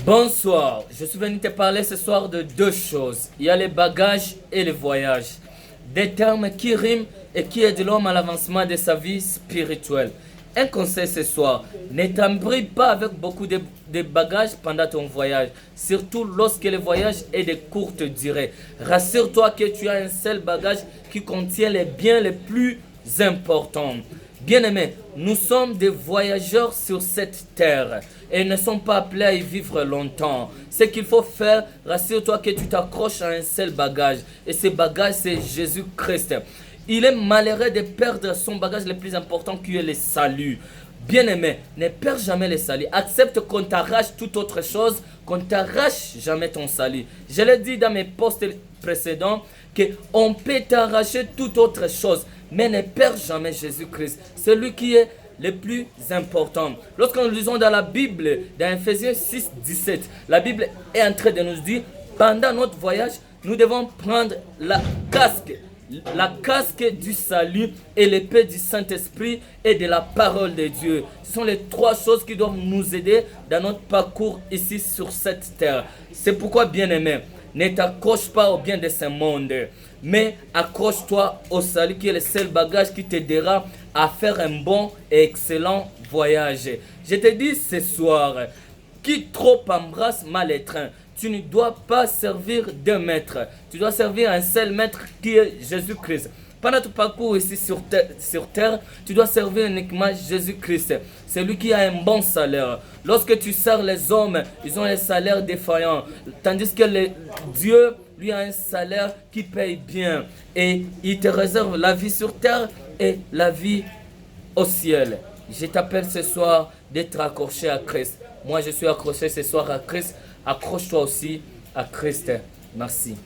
Bonsoir, je suis venu te parler ce soir de deux choses. Il y a les bagages et le voyage. Des termes qui riment et qui aident l'homme à l'avancement de sa vie spirituelle. Un conseil ce soir, ne t'embride pas avec beaucoup de bagages pendant ton voyage, surtout lorsque le voyage est de courte durée. Rassure-toi que tu as un seul bagage qui contient les biens les plus importants. Bien-aimés, nous sommes des voyageurs sur cette terre et ne sommes pas appelés à y vivre longtemps. Ce qu'il faut faire, rassure-toi que tu t'accroches à un seul bagage. Et ce bagage, c'est Jésus-Christ. Il est malheureux de perdre son bagage le plus important qui est le salut. Bien-aimé, ne perds jamais le salut. Accepte qu'on t'arrache toute autre chose, qu'on t'arrache jamais ton salut. Je l'ai dit dans mes posts précédents qu'on peut t'arracher toute autre chose, mais ne perds jamais Jésus-Christ. C'est lui qui est le plus important. Lorsque nous lisons dans la Bible, dans Ephésiens 6, 17, la Bible est en train de nous dire, pendant notre voyage, nous devons prendre la casque du salut et l'épée du Saint-Esprit et de la parole de Dieu. Ce sont les trois choses qui doivent nous aider dans notre parcours ici sur cette terre. C'est pourquoi, bien-aimé, ne t'accroche pas au bien de ce monde, mais accroche-toi au salut qui est le seul bagage qui t'aidera à faire un bon et excellent voyage. Je te dis ce soir, qui trop embrasse mal les trains. Tu ne dois pas servir deux maîtres. Tu dois servir un seul maître qui est Jésus-Christ. Pendant ton parcours ici sur terre, tu dois servir uniquement Jésus-Christ. C'est lui qui a un bon salaire. Lorsque tu sers les hommes, ils ont un salaire défaillant. Tandis que Dieu, lui, a un salaire qui paye bien. Et il te réserve la vie sur terre et la vie au ciel. Je t'appelle ce soir d'être accroché à Christ. Moi, je suis accroché ce soir à Christ. Accroche-toi aussi à Christ. Merci.